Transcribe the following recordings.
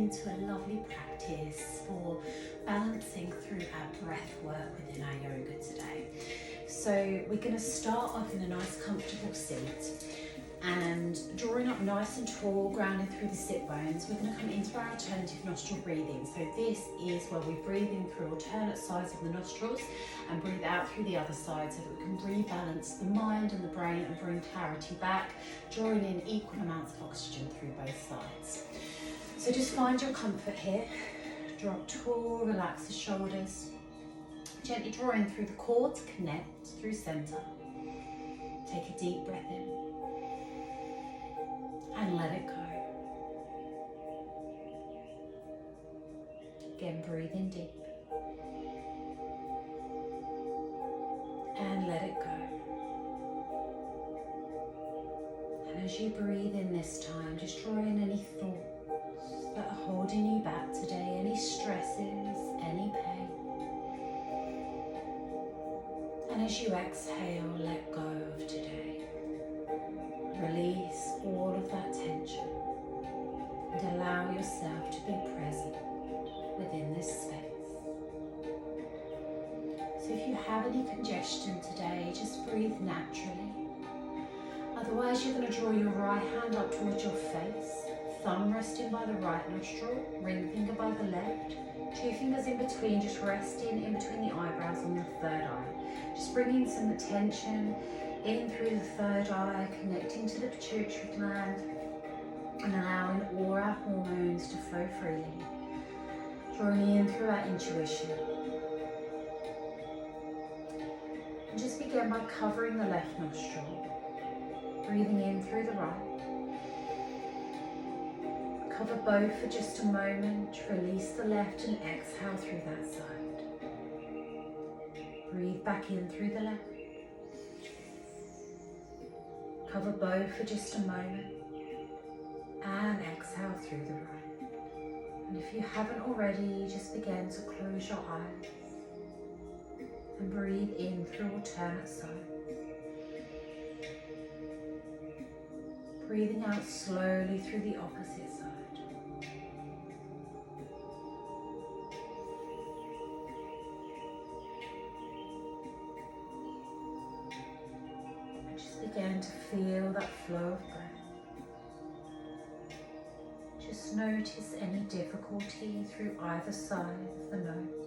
into a lovely practice for balancing through our breath work within our yoga today. So we're going to start off in a nice comfortable seat and drawing up nice and tall, grounded through the sit bones. We're going to come into our alternative nostril breathing. So this is where we breathe in through alternate sides of the nostrils and breathe out through the other side so that we can rebalance the mind and the brain and bring clarity back, drawing in equal amounts of oxygen through both sides. So just find your comfort here. Draw up tall, relax the shoulders. Gently draw in through the core to connect through center. Take a deep breath in. And let it go. Again, breathe in deep. And let it go. And as you breathe in this time, just draw in any thoughts that are holding you back today, any stresses, any pain. And as you exhale, let go of today. Release all of that tension and allow yourself to be present within this space. So if you have any congestion today, just breathe naturally. Otherwise, you're going to draw your right hand up towards your face, thumb resting by the right nostril, ring finger by the left, two fingers in between, just resting in between the eyebrows on the third eye. Just bringing some attention in through the third eye, connecting to the pituitary gland and allowing all our hormones to flow freely. Drawing in through our intuition. And just begin by covering the left nostril, breathing in through the right. Cover both for just a moment, release the left and exhale through that side. Breathe back in through the left. Cover both for just a moment and exhale through the right. And if you haven't already, just begin to close your eyes and breathe in through alternate sides. Breathing out slowly through the opposite side. Begin to feel that flow of breath. Just notice any difficulty through either side of the nose.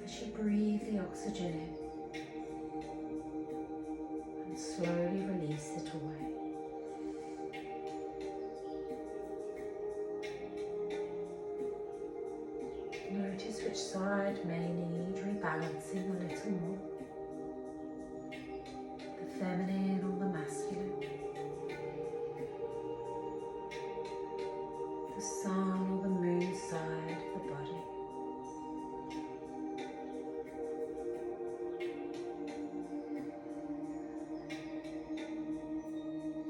As you breathe the oxygen in and slowly release it away. Notice which side may need rebalancing a little more. Feminine or the masculine, the sun or the moon side of the body.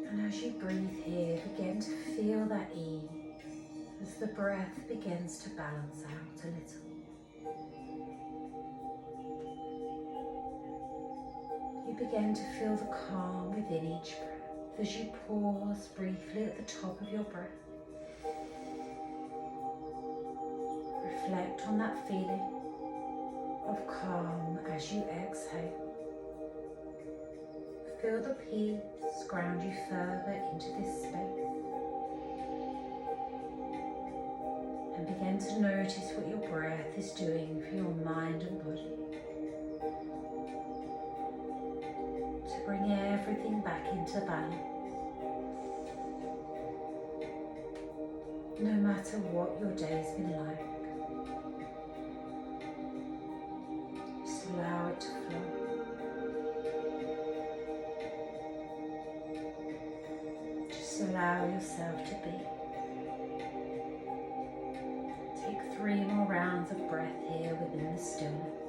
And as you breathe here, begin to feel that ease as the breath begins to balance out a little. You begin to feel the calm within each breath as you pause briefly at the top of your breath. Reflect on that feeling of calm as you exhale. Feel the peace ground you further into this space. And begin to notice what your breath is doing for your mind and body. Bring everything back into balance. No matter what your day's been like, just allow it to flow. Just allow yourself to be. Take 3 more rounds of breath here within the stillness.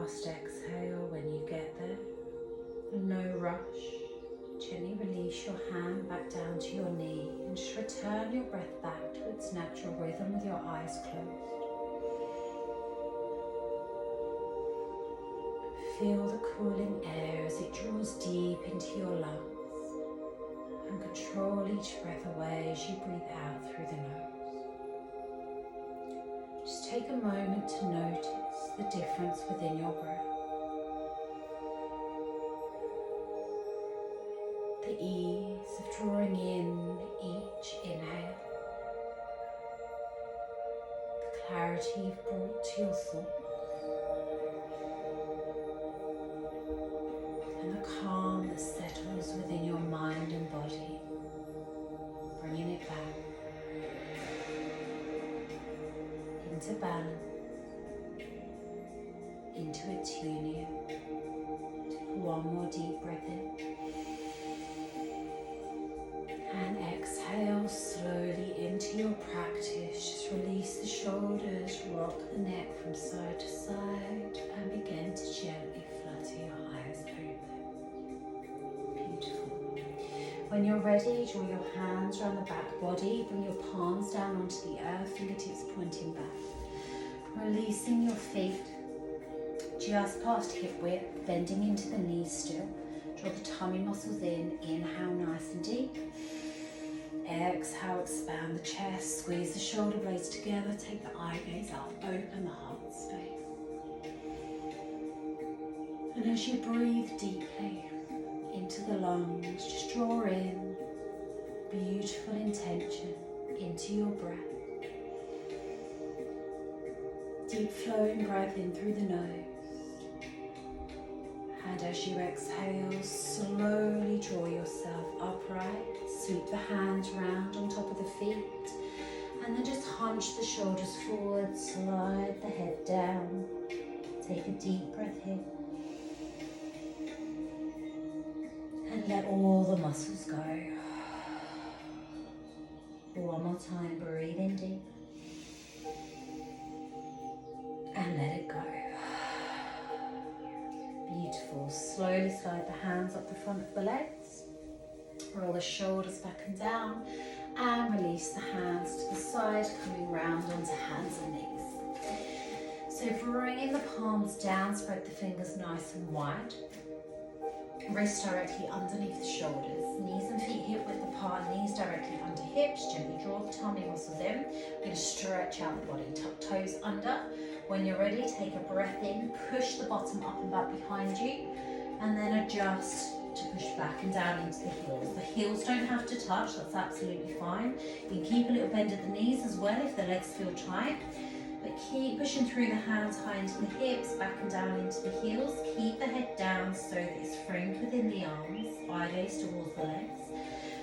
last exhale when you get there. No rush. Gently release your hand back down to your knee and just return your breath back to its natural rhythm with your eyes closed. Feel the cooling air as it draws deep into your lungs, and control each breath away as you breathe out through the nose. Just take a moment to notice the difference within your breath. The ease of drawing in each inhale. The clarity you've brought to your thoughts. And the calm that settles within your mind and body, bringing it back into balance, into its union. Take one more deep breath in. And exhale slowly into your practice. Just release the shoulders, rock the neck from side to side, and begin to gently flutter your eyes open. Beautiful. When you're ready, draw your hands around the back body, bring your palms down onto the earth, fingertips pointing back. Releasing your feet just past hip width, bending into the knees still. Draw the tummy muscles in, inhale nice and deep. Exhale, expand the chest, squeeze the shoulder blades together, take the eye gaze up, open the heart space. And as you breathe deeply into the lungs, just draw in beautiful intention into your breath. Deep flowing breath in through the nose. And as you exhale, slowly draw yourself upright, sweep the hands round on top of the feet, and then just hunch the shoulders forward, slide the head down. Take a deep breath here. And let all the muscles go. One more time, breathe in deep. And let it go. Beautiful. Slowly slide the hands up the front of the legs. Roll the shoulders back and down. And release the hands to the side, coming round onto hands and knees. So bringing the palms down, spread the fingers nice and wide. Wrists directly underneath the shoulders. Knees and feet hip width apart, knees directly under hips. Gently draw the tummy muscles in. We're going to stretch out the body, tuck toes under. When you're ready, take a breath in, push the bottom up and back behind you, and then adjust to push back and down into the heels. The heels don't have to touch, that's absolutely fine. You can keep a little bend at the knees as well if the legs feel tight, but keep pushing through the hands high into the hips, back and down into the heels. Keep the head down so that it's framed within the arms, eye gaze towards the legs,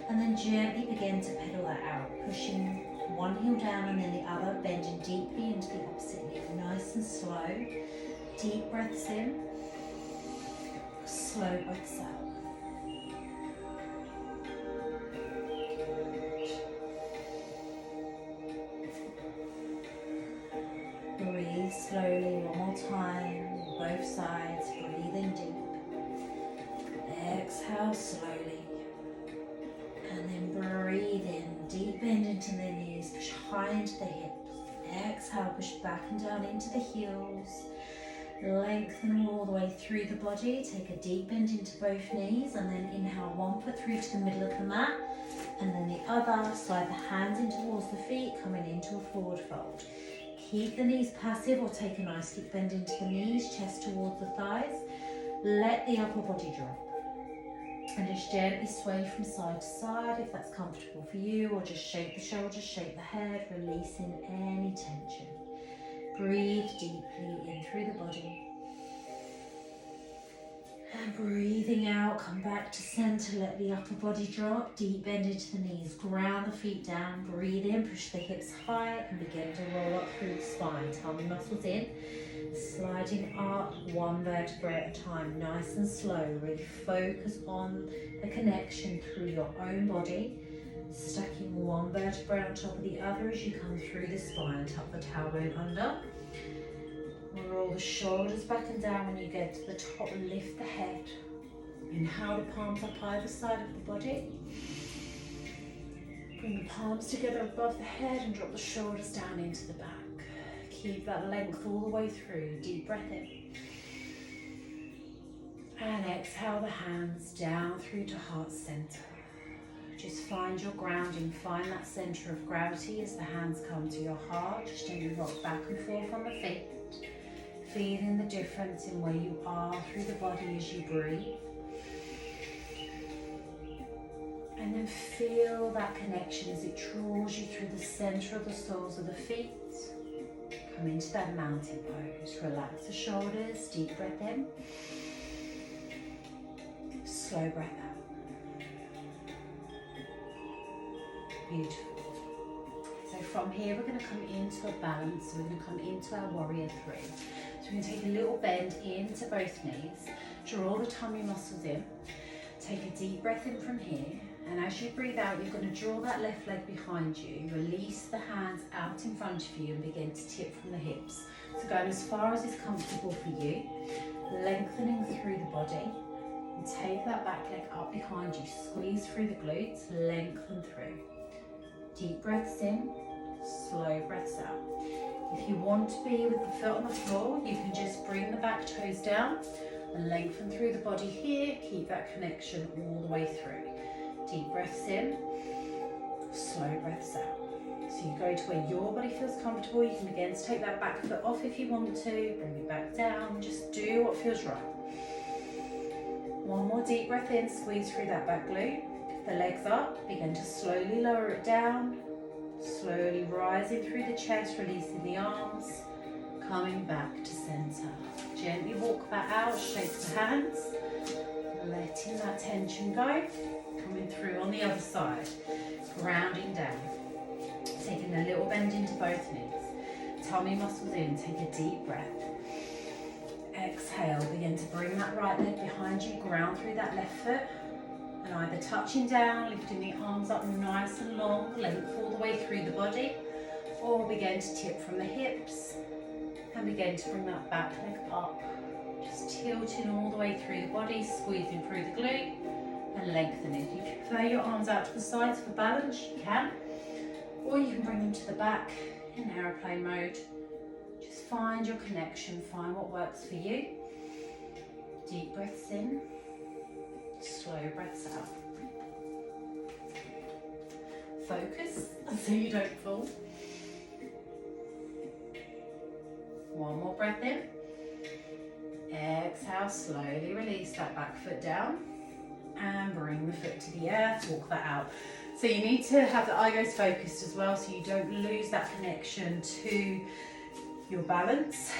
and then gently begin to pedal that out, pushing one heel down and then the other, bending deeply into the opposite knee. Nice and slow. Deep breaths in, slow breaths out. Breathe slowly one more time, both sides, breathe in deep. Exhale slowly. And then breathe in, deep bend into the knees, push high into the hips. Exhale, push back and down into the heels. Lengthen all the way through the body. Take a deep bend into both knees and then inhale one foot through to the middle of the mat. And then the other, slide the hands in towards the feet, coming into a forward fold. Keep the knees passive or take a nice deep bend into the knees, chest towards the thighs. Let the upper body drop. And just gently sway from side to side if that's comfortable for you, or just shake the shoulders, shake the head, releasing any tension. Breathe deeply in through the body. And breathing out, come back to center, let the upper body drop, deep bend into the knees, ground the feet down, breathe in, push the hips high and begin to roll up through the spine, tummy muscles in. Sliding up one vertebra at a time, nice and slow. Really focus on the connection through your own body. Stacking one vertebra on top of the other as you come through the spine. Tuck the tailbone under. Draw the shoulders back and down. When you get to the top, lift the head. Inhale the palms up either side of the body. Bring the palms together above the head and drop the shoulders down into the back. Keep that length all the way through. Deep breath in. And exhale the hands down through to heart center. Just find your grounding. Find that center of gravity as the hands come to your heart. Just gently rock back and forth on the feet. Feeling the difference in where you are through the body as you breathe. And then feel that connection as it draws you through the center of the soles of the feet. Come into that mountain pose. Relax the shoulders. Deep breath in. Slow breath out. Beautiful. So from here we're going to come into a balance. So we're going to come into our warrior three. So we're going to take a little bend into both knees. Draw the tummy muscles in. Take a deep breath in from here. And as you breathe out, you're going to draw that left leg behind you. Release the hands out in front of you and begin to tip from the hips. So going as far as is comfortable for you. Lengthening through the body. And take that back leg up behind you. Squeeze through the glutes. Lengthen through. Deep breaths in. Slow breaths out. If you want to be with the foot on the floor, you can just bring the back toes down and lengthen through the body here. Keep that connection all the way through. Deep breaths in, slow breaths out. So you go to where your body feels comfortable. You can begin to take that back foot off if you want to. Bring it back down. Just do what feels right. One more deep breath in. Squeeze through that back glute. The legs up. Begin to slowly lower it down. Slowly rising through the chest, releasing the arms. Coming back to center. Gently walk that out. Shake the hands. Letting that tension go. Coming through on the other side, grounding down, taking a little bend into both knees, tummy muscles in, take a deep breath, exhale, begin to bring that right leg behind you, ground through that left foot, and either touching down, lifting the arms up nice and long, length all the way through the body, or begin to tip from the hips, and begin to bring that back leg up, just tilting all the way through the body, squeezing through the glute, and lengthening. If you prefer your arms out to the sides for balance, you can. Or you can bring them to the back in aeroplane mode. Just find your connection, find what works for you. Deep breaths in, slow breaths out. Focus so you don't fall. One more breath in. Exhale, slowly release that back foot down. And bring the foot to the earth, walk that out. So you need to have the eye gaze focused as well so you don't lose that connection to your balance.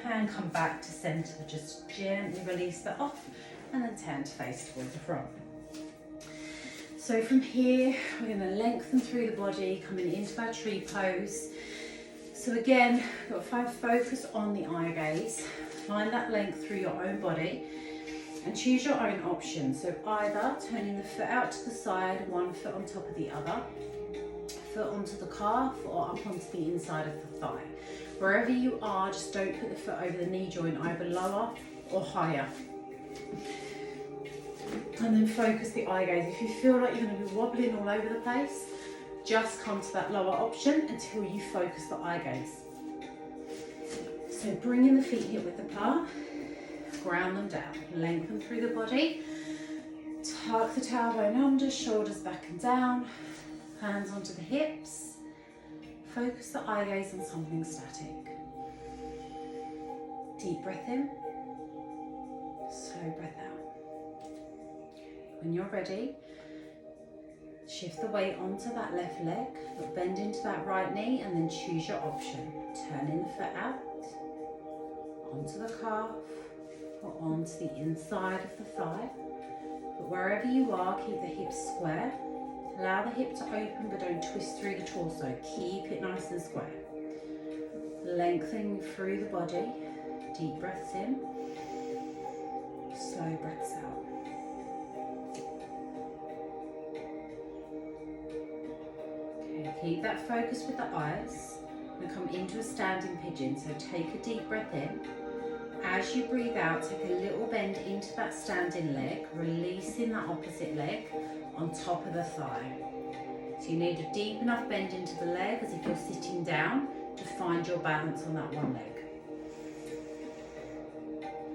And come back to center, just gently release that off and then turn to face towards the front. So from here, we're going to lengthen through the body, coming into our tree pose. So again, we've got to focus on the eye gaze, find that length through your own body. And choose your own option. So either turning the foot out to the side, one foot on top of the other, foot onto the calf or up onto the inside of the thigh. Wherever you are, just don't put the foot over the knee joint, either lower or higher. And then focus the eye gaze. If you feel like you're going to be wobbling all over the place, just come to that lower option until you focus the eye gaze. So bringing the feet hip width apart. Ground them down, lengthen through the body, tuck the tailbone under, shoulders back and down, hands onto the hips, focus the eye gaze on something static. Deep breath in, slow breath out. When you're ready, shift the weight onto that left leg, bend into that right knee and then choose your option. Turning the foot out, onto the calf, or onto the inside of the thigh. But wherever you are, keep the hips square. Allow the hip to open, but don't twist through the torso. Keep it nice and square. Lengthening through the body. Deep breaths in. Slow breaths out. Okay, keep that focus with the eyes. We're going to come into a standing pigeon, so take a deep breath in. As you breathe out, take a little bend into that standing leg, releasing that opposite leg on top of the thigh. So you need a deep enough bend into the leg as if you're sitting down to find your balance on that one leg.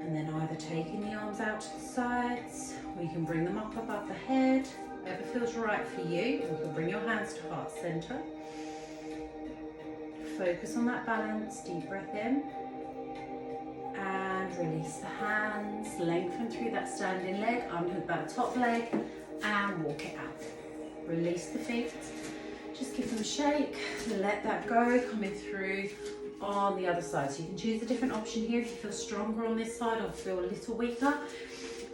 And then either taking the arms out to the sides, or you can bring them up above the head, whatever feels right for you. You can bring your hands to heart center. Focus on that balance, deep breath in. And release the hands, lengthen through that standing leg, unhook that top leg, and walk it out. Release the feet, just give them a shake, let that go, coming through on the other side. So you can choose a different option here if you feel stronger on this side or feel a little weaker.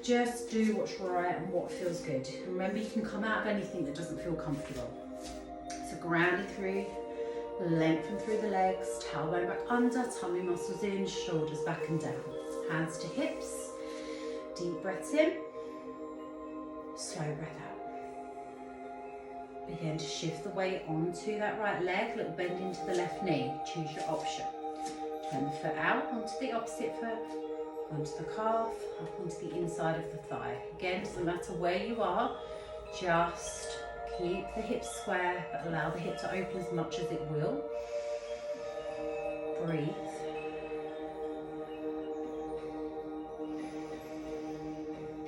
Just do what's right and what feels good. Remember, you can come out of anything that doesn't feel comfortable. So grounded through, lengthen through the legs, tailbone back under, tummy muscles in, shoulders back and down. Hands to hips, deep breaths in, slow breath out. Begin to shift the weight onto that right leg, little bend into the left knee, choose your option. Turn the foot out onto the opposite foot, onto the calf, up onto the inside of the thigh. Again, doesn't matter where you are, just keep the hips square, but allow the hip to open as much as it will. Breathe.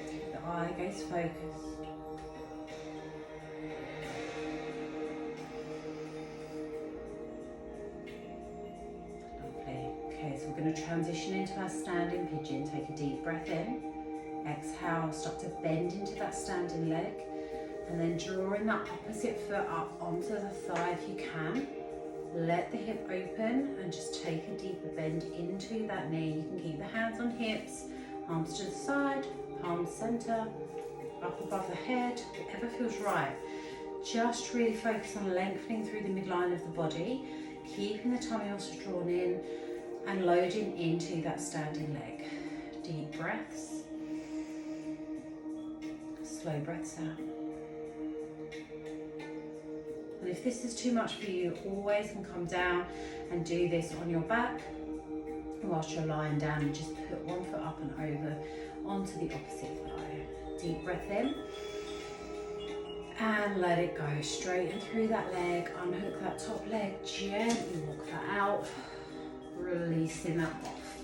Keep the eye gaze focused. We're going to transition into our standing pigeon. Take a deep breath in. Exhale, start to bend into that standing leg. And then drawing that opposite foot up onto the thigh if you can. Let the hip open and just take a deeper bend into that knee. You can keep the hands on hips, arms to the side, palms center, up above the head, whatever feels right. Just really focus on lengthening through the midline of the body, keeping the tummy muscles drawn in, and loading into that standing leg. Deep breaths, slow breaths out. And if this is too much for you, always can come down and do this on your back whilst you're lying down, and just put one foot up and over onto the opposite thigh. Deep breath in and let it go. Straighten through that leg, unhook that top leg, gently walk that out. Releasing that off.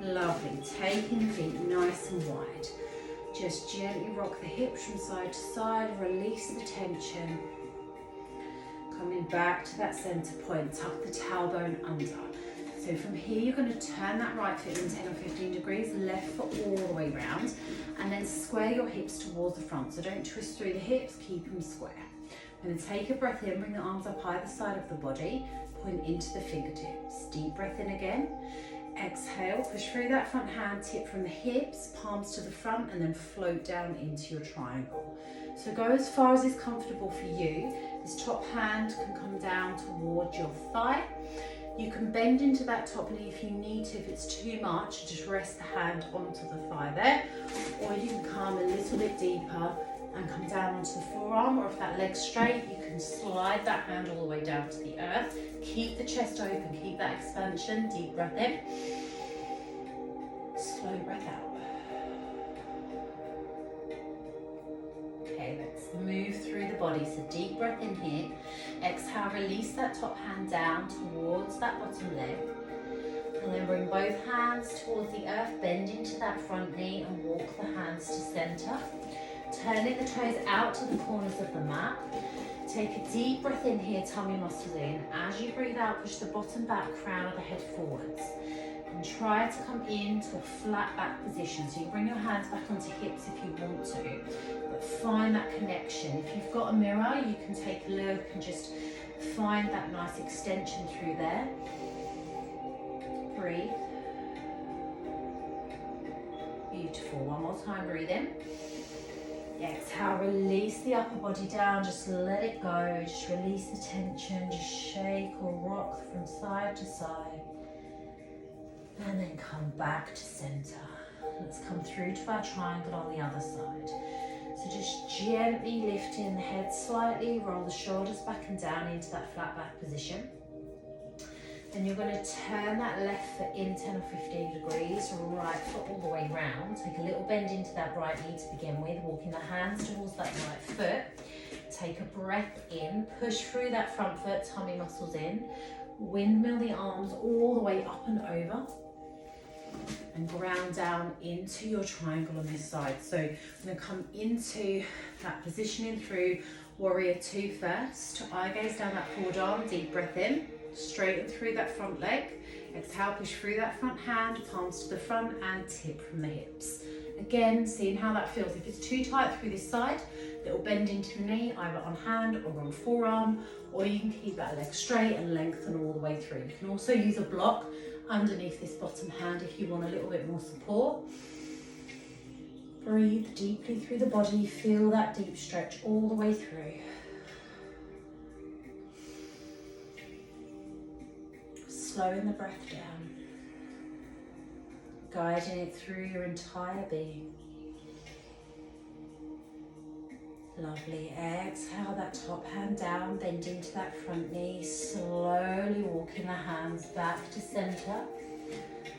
Lovely. Taking the feet nice and wide. Just gently rock the hips from side to side. Release the tension. Coming back to that center point. Tuck the tailbone under. So from here, you're going to turn that right foot in 10 or 15 degrees. Left foot all the way round. And then square your hips towards the front. So don't twist through the hips. Keep them square. And then take a breath in. Bring the arms up either side of the body. Point into the fingertips. Deep breath in again. Exhale, push through that front hand, tip from the hips, palms to the front, and then float down into your triangle. So go as far as is comfortable for you. This top hand can come down towards your thigh. You can bend into that top knee if you need to. If it's too much, just rest the hand onto the thigh there. Or you can come a little bit deeper and come down onto the forearm, or if that leg's straight, you can slide that hand all the way down to the earth. Keep the chest open, keep that expansion. Deep breath in, slow breath out. Okay, let's move through the body. So deep breath in here. Exhale, release that top hand down towards that bottom leg. And then bring both hands towards the earth, bend into that front knee and walk the hands to center. Turning the toes out to the corners of the mat. Take a deep breath in here, tummy muscles in. As you breathe out, push the bottom back, crown of the head forwards. And try to come into a flat back position. So you bring your hands back onto hips if you want to, but find that connection. If you've got a mirror, you can take a look and just find that nice extension through there. Breathe. Beautiful. One more time, breathe in. Exhale, release the upper body down, just let it go, just release the tension, just shake or rock from side to side. And then come back to center. Let's come through to our triangle on the other side. So just gently lifting the head slightly, roll the shoulders back and down into that flat back position. Then you're going to turn that left foot in 10 or 15 degrees, right foot all the way round. Take a little bend into that right knee to begin with, walking the hands towards that right foot. Take a breath in, push through that front foot, tummy muscles in. Windmill the arms all the way up and over. And ground down into your triangle on this side. So I'm going to come into that positioning through warrior 2 first. Eye gaze down that forward arm, deep breath in. Straighten through that front leg. Exhale, push through that front hand, palms to the front and tip from the hips. Again, seeing how that feels. If it's too tight through this side, little bend into the knee, either on hand or on forearm, or you can keep that leg straight and lengthen all the way through. You can also use a block underneath this bottom hand if you want a little bit more support. Breathe deeply through the body, feel that deep stretch all the way through. Slowing the breath down, guiding it through your entire being. Lovely. Exhale that top hand down, bend into that front knee, slowly walking the hands back to center.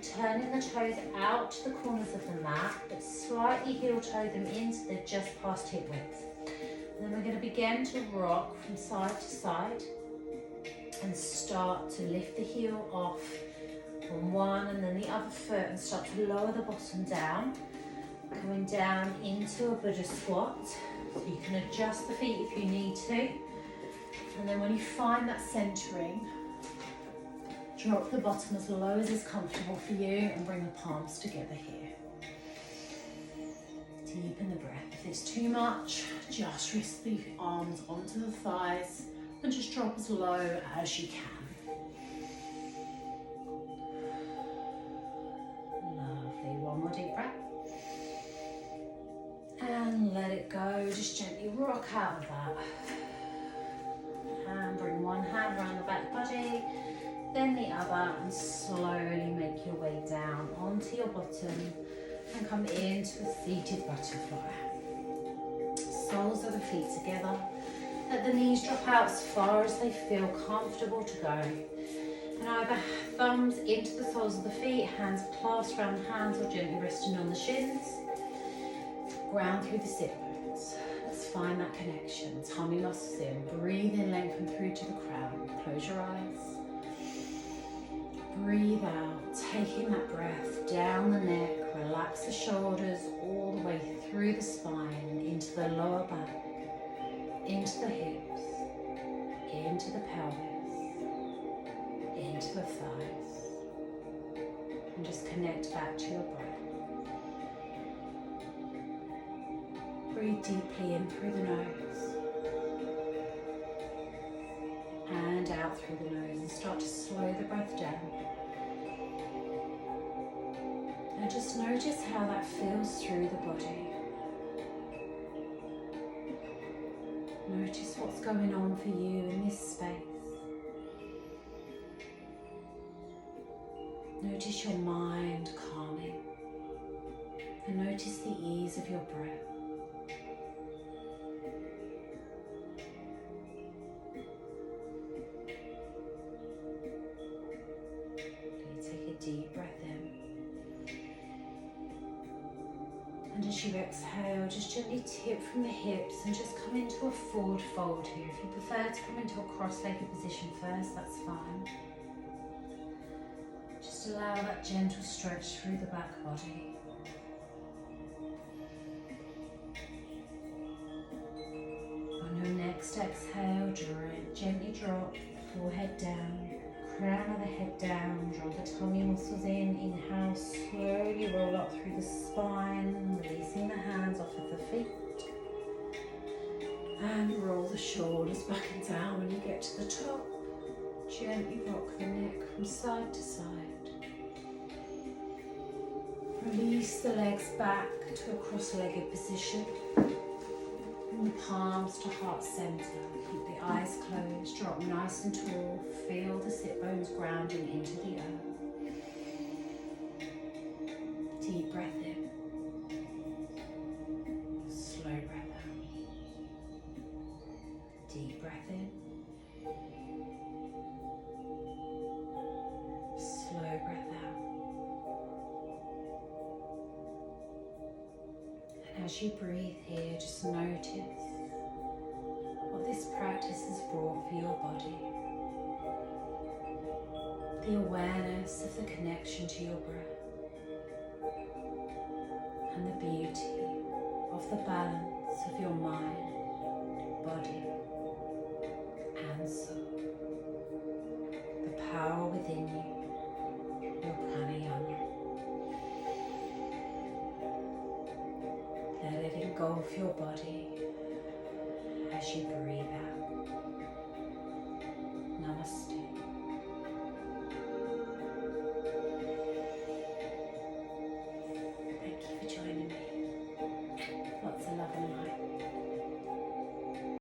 Turning the toes out to the corners of the mat, but slightly heel toe them in so they're just past hip width. And then we're going to begin to rock from side to side and start to lift the heel off from one and then the other foot and start to lower the bottom down. Coming down into a Buddha squat. So you can adjust the feet if you need to. And then when you find that centering, drop the bottom as low as is comfortable for you and bring the palms together here. Deepen the breath. If it's too much, just rest the arms onto the thighs and just drop as low as you can. Lovely. One more deep breath. And let it go. Just gently rock out of that. And bring one hand around the back body, then the other, and slowly make your way down onto your bottom and come into a seated butterfly. Soles of the feet together. Let the knees drop out as far as they feel comfortable to go. And either thumbs into the soles of the feet, hands clasped around the hands or gently resting on the shins. Ground through the sit bones. Let's find that connection. Tummy muscles in. Breathe in, lengthen through to the crown. Close your eyes. Breathe out, taking that breath down the neck. Relax the shoulders all the way through the spine, into the lower back, into the hips, into the pelvis, into the thighs. And just connect back to your breath. Breathe deeply in through the nose and out through the nose, and start to slow the breath down. And just notice how that feels through the body. Notice what's going on for you in this space. Notice your mind calming, and notice the ease of your breath. Deep breath in, and as you exhale, just gently tip from the hips and just come into a forward fold here. If you prefer to come into a cross-legged position first, that's fine. Just allow that gentle stretch through the back body. On your next exhale, gently drop the forehead down. Crown of the head down, draw the tummy muscles in, inhale, slowly roll up through the spine, releasing the hands off of the feet. And roll the shoulders back and down. When you get to the top, gently rock the neck from side to side. Release the legs back to a cross-legged position. Bring the palms to heart center. Keep the eyes closed, drop nice and tall. Feel the sit bones grounding into the earth. Deep breath in. Slow breath out. Deep breath in. As you breathe here, just notice what this practice has brought for your body. The awareness of the connection to your breath and the beauty of the balance of your mind, body and soul. The power within you, your pranayama. Let it engulf your body as you breathe.